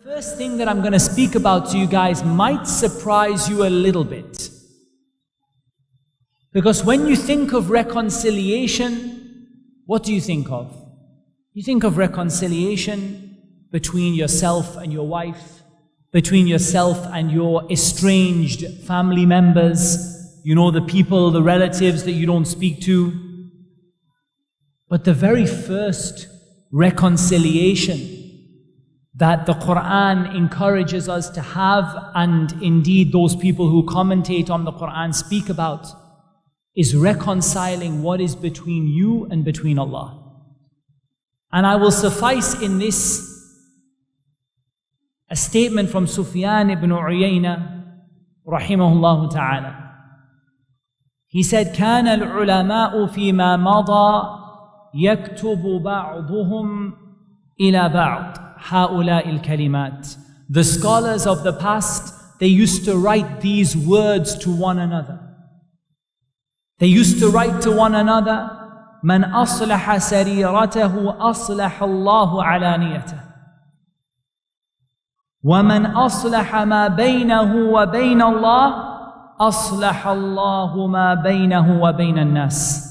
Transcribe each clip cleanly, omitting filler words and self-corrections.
First thing that I'm going to speak about to you guys might surprise you a little bit. Because when you think of reconciliation, what do you think of? You think of reconciliation between yourself and your wife, between yourself and your estranged family members, you know, the people, the relatives that you don't speak to. But the very first reconciliation that the Qur'an encourages us to have, and indeed those people who commentate on the Qur'an speak about, is reconciling what is between you and between Allah. And I will suffice in this a statement from Sufyan ibn Uyayna rahimahullah ta'ala. He said, كان العلماء فيما مضى يكتب بعضهم إلى بعض هؤلاء الكلمات. The scholars of the past, they used to write these words to one another. They used to write to one another, من أصلح سريرته أصلح الله علانيته ومن أصلح ما بينه وبين الله أصلح الله ما بينه وبين الناس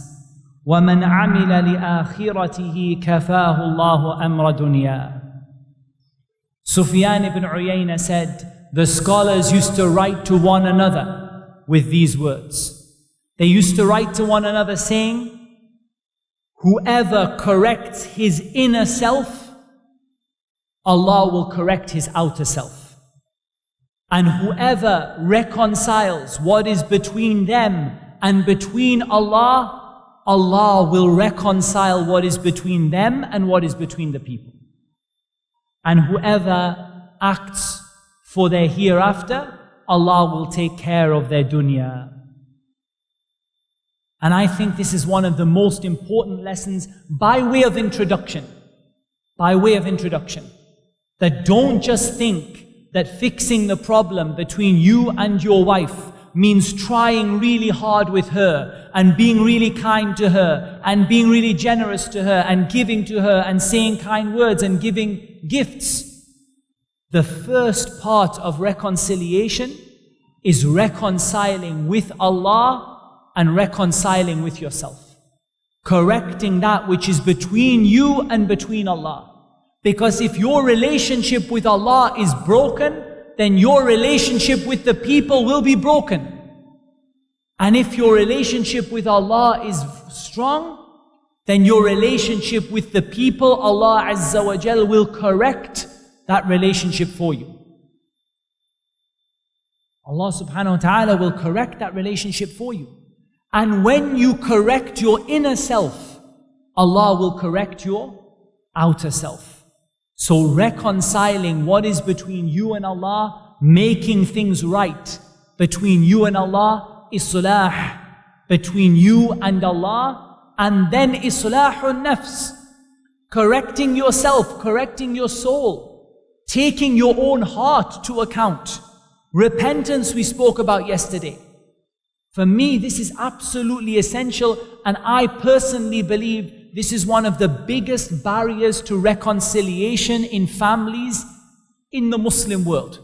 ومن عمل لآخرته كفاه الله أمر دنيا. Sufyan ibn Uyayna said, the scholars used to write to one another with these words. They used to write to one another saying, whoever corrects his inner self, Allah will correct his outer self. And whoever reconciles what is between them and between Allah, Allah will reconcile what is between them and what is between the people. And whoever acts for their hereafter, Allah will take care of their dunya. And I think this is one of the most important lessons by way of introduction. By way of introduction. That don't just think that fixing the problem between you and your wife means trying really hard with her and being really kind to her and being really generous to her and giving to her and saying kind words and giving gifts. The first part of reconciliation is reconciling with Allah and reconciling with yourself. Correcting that which is between you and between Allah. Because if your relationship with Allah is broken, then your relationship with the people will be broken. And if your relationship with Allah is strong, then your relationship with the people, Allah Azza wa Jal will correct that relationship for you. Allah subhanahu wa ta'ala will correct that relationship for you. And when you correct your inner self, Allah will correct your outer self. So reconciling what is between you and Allah, making things right between you and Allah, islah between you and Allah, and then islahun nafs, correcting yourself, correcting your soul, taking your own heart to account. Repentance we spoke about yesterday. For me, this is absolutely essential, and I personally believe this is one of the biggest barriers to reconciliation in families in the Muslim world,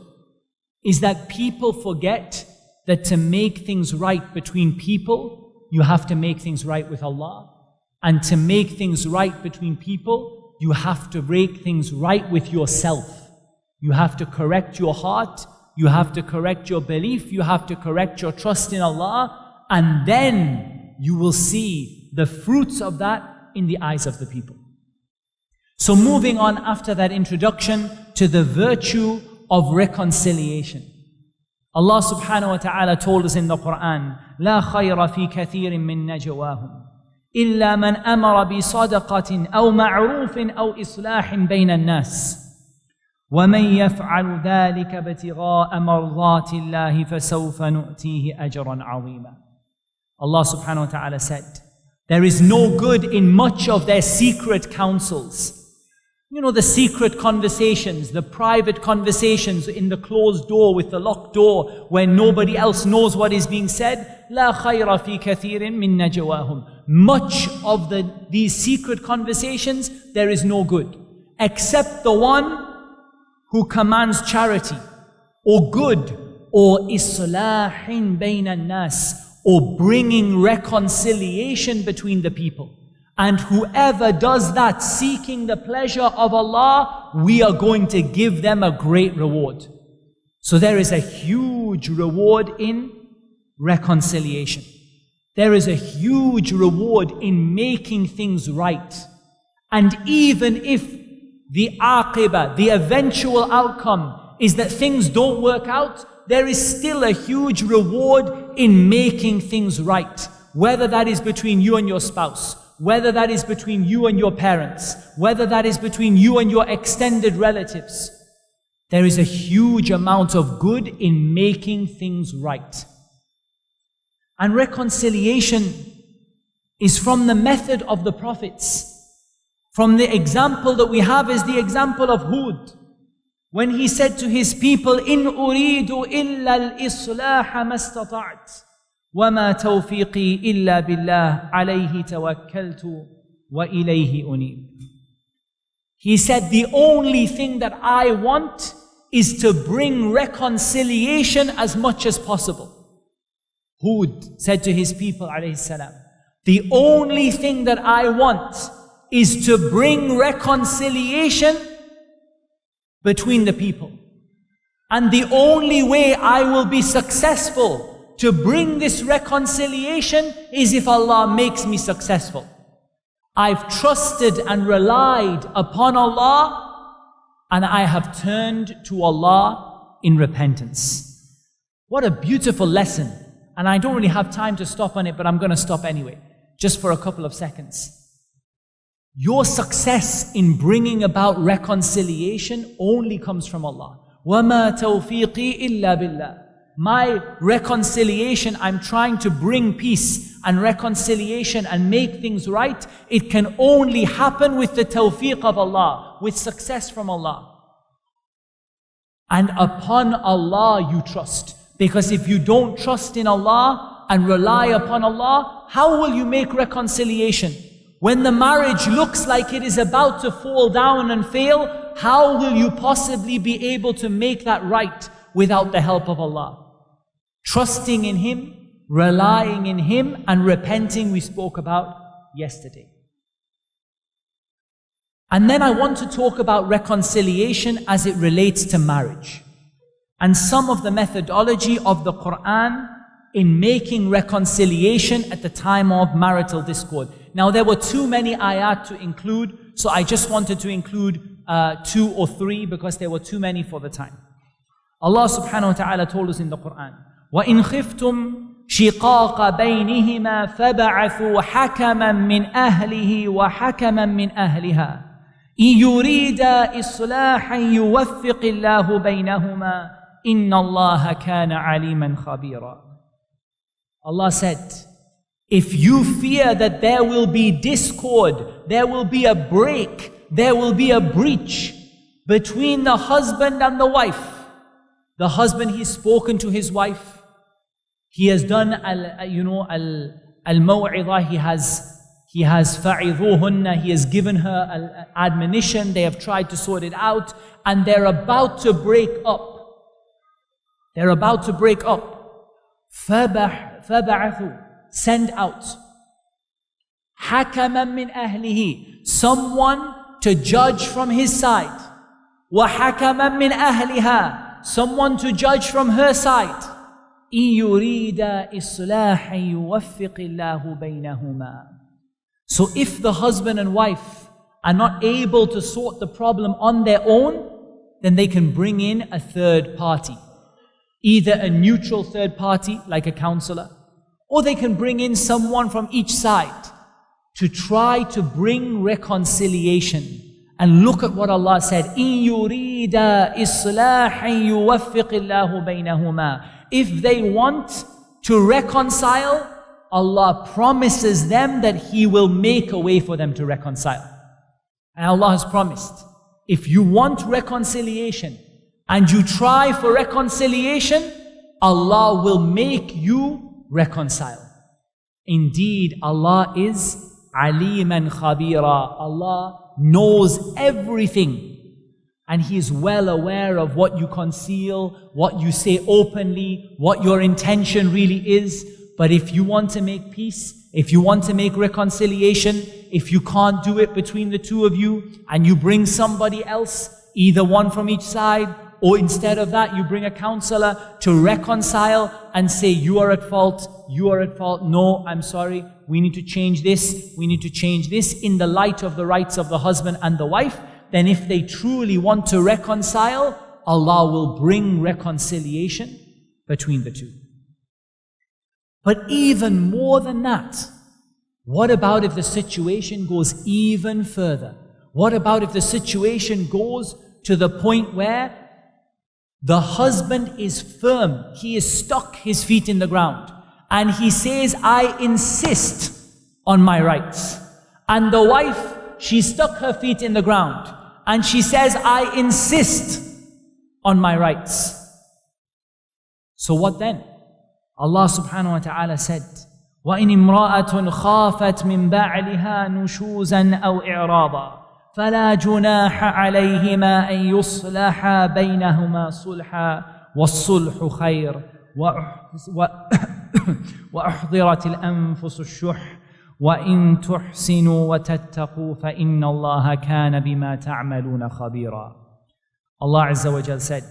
is that people forget that to make things right between people, you have to make things right with Allah. And to make things right between people, you have to make things right with yourself. You have to correct your heart, you have to correct your belief, you have to correct your trust in Allah, and then you will see the fruits of that in the eyes of the people. So moving on after that introduction to the virtue of reconciliation. Allah subhanahu wa ta'ala told us in the Qur'an, لا خير في كثير من نجواهم إلا من أمر بصدقة أو معروف أو إصلاح بين الناس ومن يفعل ذلك ابتغاء مرضات الله فسوف نؤتيه أجرا عظيما. Allah subhanahu wa ta'ala said, there is no good in much of their secret counsels. You know, the secret conversations, the private conversations in the closed door with the locked door where nobody else knows what is being said. لا خير في كثير من نجواهم. Much of these secret conversations, there is no good. Except the one who commands charity or good or islahin bayna nas, or bringing reconciliation between the people. And whoever does that seeking the pleasure of Allah, we are going to give them a great reward. So there is a huge reward in reconciliation. There is a huge reward in making things right. And even if the aqibah, the eventual outcome is that things don't work out, there is still a huge reward in making things right. Whether that is between you and your spouse, whether that is between you and your parents, whether that is between you and your extended relatives. There is a huge amount of good in making things right. And reconciliation is from the method of the prophets. From the example that we have is the example of Hud. When he said to his people, إِنْ أُرِيدُ إِلَّا الْإِصْلَاحَ مَا اسْتَطَعْتُ وَمَا تَوْفِيقِي إِلَّا بِاللَّهِ عَلَيْهِ تَوَكَّلْتُ وَإِلَيْهِ أُنِيبُ. He said, the only thing that I want is to bring reconciliation as much as possible. Hud said to his people, alayhi salam, the only thing that I want is to bring reconciliation between the people. And the only way I will be successful to bring this reconciliation is if Allah makes me successful. I've trusted and relied upon Allah, and I have turned to Allah in repentance. What a beautiful lesson. And I don't really have time to stop on it, but I'm going to stop anyway, just for a couple of seconds. Your success in bringing about reconciliation only comes from Allah. وَمَا تَوْفِيقِي إِلَّا بِاللَّهِ. My reconciliation, I'm trying to bring peace and reconciliation and make things right. It can only happen with the tawfiq of Allah, with success from Allah. And upon Allah you trust. Because if you don't trust in Allah and rely upon Allah, how will you make reconciliation? When the marriage looks like it is about to fall down and fail, how will you possibly be able to make that right without the help of Allah? Trusting in Him, relying in Him, and repenting, we spoke about yesterday. And then I want to talk about reconciliation as it relates to marriage, and some of the methodology of the Qur'an in making reconciliation at the time of marital discord. Now there were too many ayat to include, so I just wanted to include 2 or 3 because there were too many for the time. Allah subhanahu wa ta'ala told us in the Qur'an, وَإِنْ خِفْتُمْ شِقَاقَ بَيْنِهِمَا فَبَعَثُوا حَكَمًا مِّنْ أَهْلِهِ وَحَكَمًا مِّنْ أَهْلِهَا إِنْ يُرِيدَا إِصْلَاحًا يُوَفِّقِ اللَّهُ بَيْنَهُمَا إِنَّ اللَّهَ كَانَ عَلِيمًا خَبِيرًا. Allah said, if you fear that there will be discord, there will be a break, there will be a breach between the husband and the wife. The husband, he's spoken to his wife. He has done al-maw'idah, he has fa'idhuhunna, he has given her admonition, they have tried to sort it out, and they're about to break up. They're about to break up. فَبَعَثُوا, send out. حَكَمًا مِّنْ أَهْلِهِ, someone to judge from his side. وَحَكَمًا مِّنْ أَهْلِهَا, someone to judge from her side. إِن يُرِيدَا إِصْلَاحًا يُوَفِّقِ اللَّهُ بَيْنَهُمَا. So if the husband and wife are not able to sort the problem on their own, then they can bring in a third party. Either a neutral third party, like a counselor, or they can bring in someone from each side to try to bring reconciliation. And look at what Allah said, إِن يُرِيدَا إِصْلَاحًا يُوَفِّقِ اللَّهُ بَيْنَهُمَا. If they want to reconcile, Allah promises them that He will make a way for them to reconcile. And Allah has promised, if you want reconciliation, and you try for reconciliation, Allah will make you reconcile. Indeed, Allah is aliman khabira. Allah knows everything. And He is well aware of what you conceal, what you say openly, what your intention really is. But if you want to make peace, if you want to make reconciliation, if you can't do it between the two of you, and you bring somebody else, either one from each side, or instead of that, you bring a counselor to reconcile and say, you are at fault, no, I'm sorry, we need to change this, we need to change this in the light of the rights of the husband and the wife. Then if they truly want to reconcile, Allah will bring reconciliation between the two. But even more than that, what about if the situation goes even further? What about if the situation goes to the point where the husband is firm, he is stuck his feet in the ground, and he says, I insist on my rights. And the wife, she stuck her feet in the ground, and she says, I insist on my rights. So what then? Allah subhanahu wa ta'ala said, وَإِنِ امْرَأَةٌ خَافَتْ مِنْ بَعْلِهَا نُشُوزًا أَوْ إِعْرَاضًا فَلَا جُنَاحَ عَلَيْهِمَا أَنْ يُصْلَحَا بَيْنَهُمَا صُلْحًا وَالصُّلْحُ خَيْرٌ وَأُحْضِرَتِ الْأَنفُسُ الشُّحَّ وَإِن تُحْسِنُوا وَتَتَّقُوا فَإِنَّ اللَّهَ كَانَ بِمَا تَعْمَلُونَ خَبِيرًا. Allah Azza wa Jal said,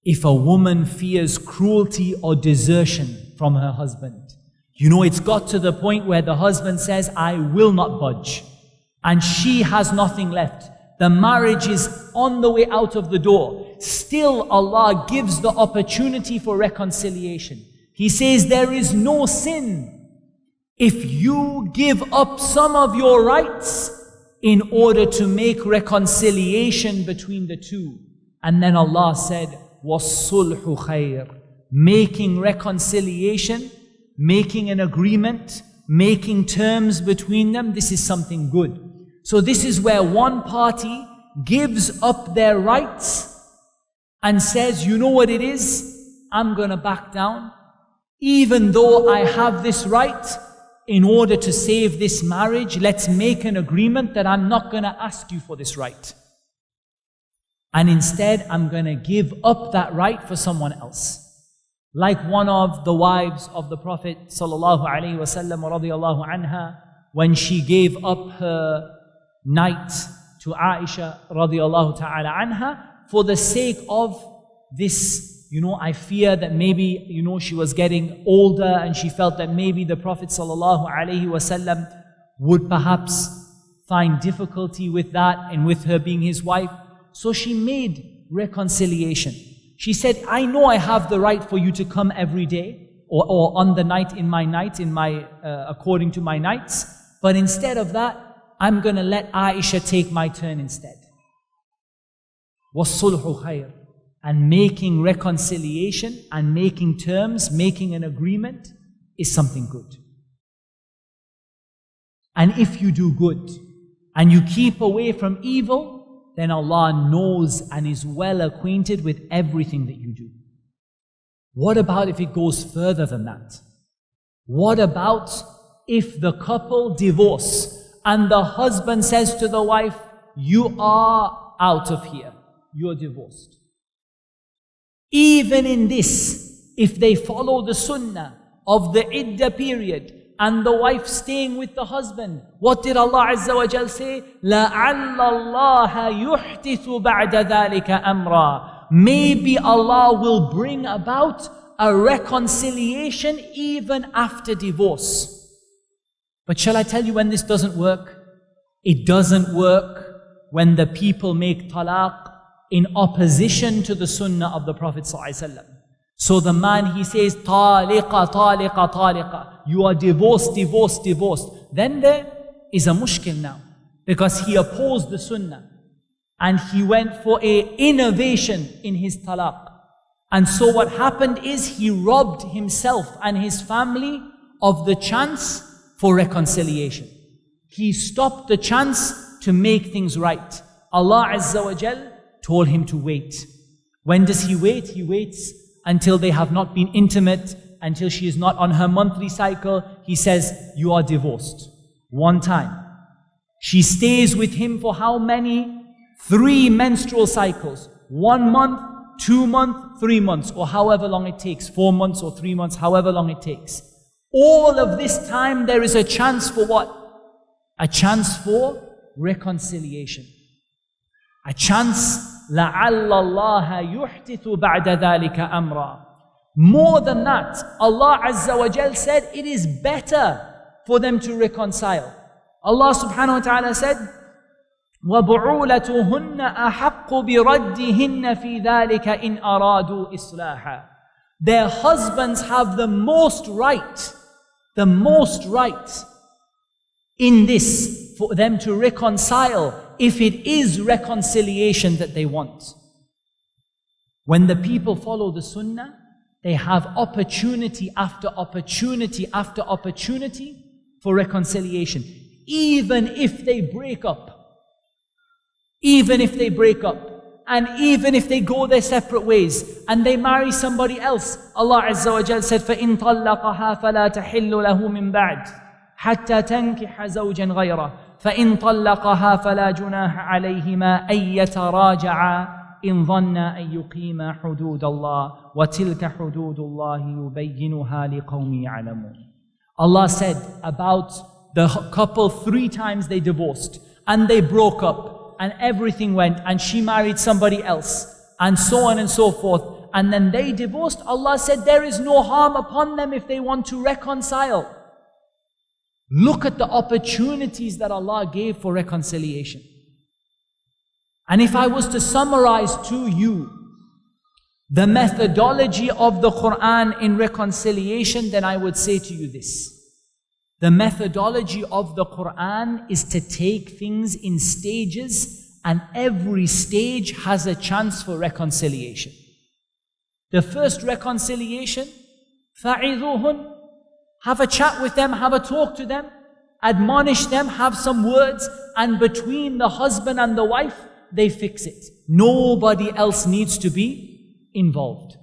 if a woman fears cruelty or desertion from her husband, you know it's got to the point where the husband says, I will not budge, and she has nothing left. The marriage is on the way out of the door. Still Allah gives the opportunity for reconciliation. He says there is no sin if you give up some of your rights in order to make reconciliation between the two. And then Allah said, وَالصُّلْحُ خَيْرٌ. Making reconciliation, making an agreement, making terms between them, this is something good. So this is where one party gives up their rights and says, you know what it is? I'm going to back down. Even though I have this right, in order to save this marriage, let's make an agreement that I'm not going to ask you for this right. And instead, I'm going to give up that right for someone else. Like one of the wives of the Prophet sallallahu alaihi wasallam radiyallahu anha, when she gave up her night to Aisha radiyallahu ta'ala anha, for the sake of this, I fear that maybe, she was getting older and she felt that maybe the Prophet sallallahu alaihi wasallam would perhaps find difficulty with that and with her being his wife. So she made reconciliation. She said, I know I have the right for you to come every day or on the night, according to my nights. But instead of that, I'm going to let Aisha take my turn instead. وَالصُّلْحُ خَيْرٌ. And making reconciliation and making terms, making an agreement is something good. And if you do good and you keep away from evil, then Allah knows and is well acquainted with everything that you do. What about if it goes further than that? What about if the couple divorce and the husband says to the wife, you are out of here, you're divorced. Even in this, if they follow the sunnah of the iddah period, and the wife staying with the husband, what did Allah Azza wa Jal say? لَعَلَّ اللَّهَ يُحْدِثُ بَعْدَ ذَلِكَ أَمْرًا. Maybe Allah will bring about a reconciliation even after divorce. But shall I tell you when this doesn't work? It doesn't work when the people make talaq in opposition to the sunnah of the Prophet ﷺ. So the man, he says, taliqa, taliqa, taliqa. You are divorced, divorced, divorced. Then there is a mushkil now. Because he opposed the sunnah. And he went for an innovation in his talaq. And so what happened is he robbed himself and his family of the chance for reconciliation. He stopped the chance to make things right. Allah Azza wa Jal told him to wait. When does he wait? He waits until they have not been intimate, until she is not on her monthly cycle. He says, you are divorced. One time. She stays with him for how many? 3 menstrual cycles, 1 month, 2 months, 3 months, or however long it takes, 4 months or 3 months, however long it takes. All of this time there is a chance for what? A chance for reconciliation. A chance, لَعَلَّ اللَّهَ يُحْدِثُ بَعْدَ ذَلِكَ أَمْرًا. More than that, Allah Azza wa Jal said it is better for them to reconcile. Allah subhanahu wa ta'ala said, وَبُعُولَتُهُنَّ أَحَقُّ بِرَدِّهِنَّ فِي ذَلِكَ إِنْ أَرَادُوا إِصْلَاحًا. Their husbands have the most right in this for them to reconcile if it is reconciliation that they want. When the people follow the sunnah, they have opportunity after opportunity after opportunity for reconciliation. Even if they break up, and even if they go their separate ways and they marry somebody else, Allah Azza wa Jal said, فَإِن طَلَّقَهَا فَلَا تَحِلُّ لَهُ مِن بَعْدِ حَتَّى تَنكِحَ زَوْجًا غَيْرَهُ فَإِن طَلَّقَهَا فَلَا جُنَاحَ عَلَيْهِمَا أَن يَتَرَاجَعَا إِن ظَنَّا أَن يُقِيمَا حُدُودَ اللَّهِ وَتِلْكَ حُدُودُ اللَّهِ يُبَيِّنُهَا لِقَوْمٍ يَعْلَمُونَ. Allah said about the couple 3 times they divorced and they broke up and everything went and she married somebody else and so on and so forth, and then they divorced. Allah said there is no harm upon them if they want to reconcile. Look at the opportunities that Allah gave for reconciliation. And if I was to summarize to you the methodology of the Qur'an in reconciliation, then I would say to you this. The methodology of the Qur'an is to take things in stages, and every stage has a chance for reconciliation. The first reconciliation, فَعِذُوهُنْ, have a chat with them, have a talk to them, admonish them, have some words, and between the husband and the wife, they fix it. Nobody else needs to be involved.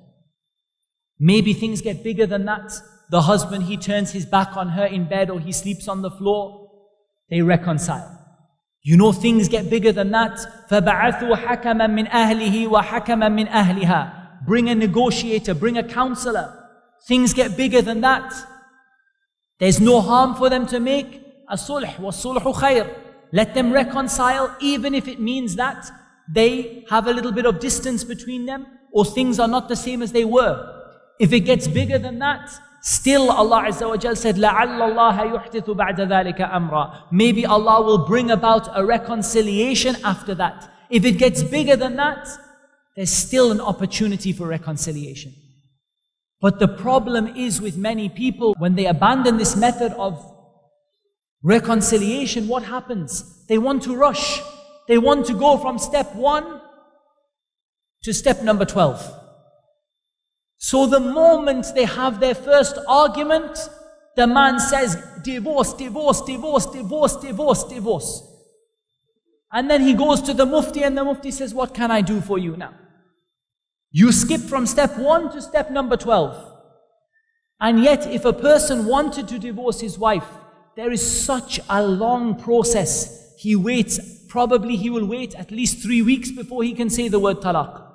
Maybe things get bigger than that. The husband, he turns his back on her in bed or he sleeps on the floor. They reconcile. You know, things get bigger than that. فَبَعَثُوا حَكَمًا مِنْ أَهْلِهِ وَحَكَمًا مِنْ أَهْلِهَا. Bring a negotiator, bring a counselor. Things get bigger than that. There's no harm for them to make a sulh. وَالصُّلْحُ خَيْرٌ. Let them reconcile, even if it means that they have a little bit of distance between them or things are not the same as they were. If it gets bigger than that, still Allah Azza wa Jal said, لَعَلَّ اللَّهَ يُحْدِثُ بَعْدَ ذَلِكَ أَمْرًا. Maybe Allah will bring about a reconciliation after that. If it gets bigger than that, there's still an opportunity for reconciliation. But the problem is with many people, when they abandon this method of reconciliation, what happens? They want to rush. They want to go from step 1 to step number 12. So the moment they have their first argument, the man says, divorce, divorce, divorce, divorce, divorce, divorce. And then he goes to the mufti and the mufti says, what can I do for you now? You skip from step 1 to step number 12. And yet if a person wanted to divorce his wife, there is such a long process. He waits, probably he will wait at least 3 weeks before he can say the word talaq.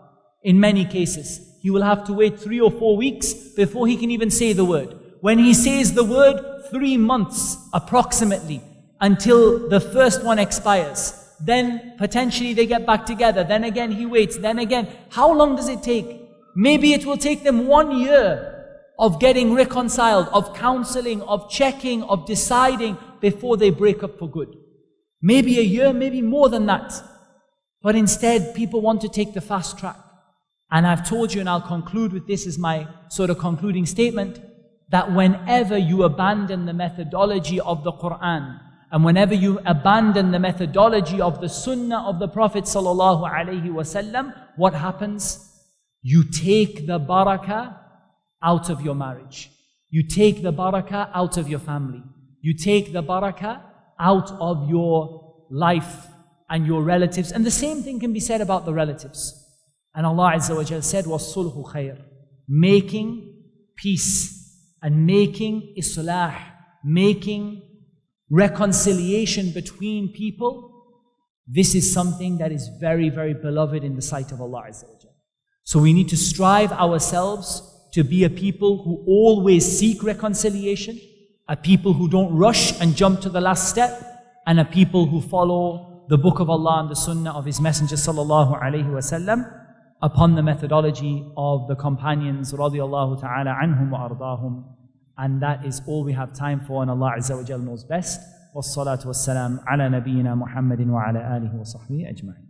In many cases, he will have to wait 3 or 4 weeks before he can even say the word. When he says the word, 3 months approximately until the first one expires. Then potentially they get back together. Then again he waits. Then again. How long does it take? Maybe it will take them 1 year of getting reconciled, of counseling, of checking, of deciding before they break up for good. Maybe a year, maybe more than that. But instead, people want to take the fast track. And I've told you, and I'll conclude with this as my sort of concluding statement, that whenever you abandon the methodology of the Qur'an, and whenever you abandon the methodology of the Sunnah of the Prophet sallallahu alaihi wasallam, what happens? You take the barakah out of your marriage. You take the barakah out of your family. You take the barakah out of your life and your relatives. And the same thing can be said about the relatives. And Allah Azza wa Jal said, وَالصُّلْحُ خَيْرٌ. Making peace and making islah, making reconciliation between people This is something that is very, very beloved in the sight of Allah Azza wa Jalla. So we need to strive ourselves to be a people who always seek reconciliation, a people who don't rush and jump to the last step, and a people who follow the book of Allah and the sunnah of His Messenger sallallahu alayhi wa sallam upon the methodology of the companions radiyallahu ta'ala anhum wa ardahum. And that is all we have time for, and Allah Azza wa Jalla knows best. Wassalatu wassalam ala nabiyyina Muhammadin wa ala alihi wa sahbihi ajma'in.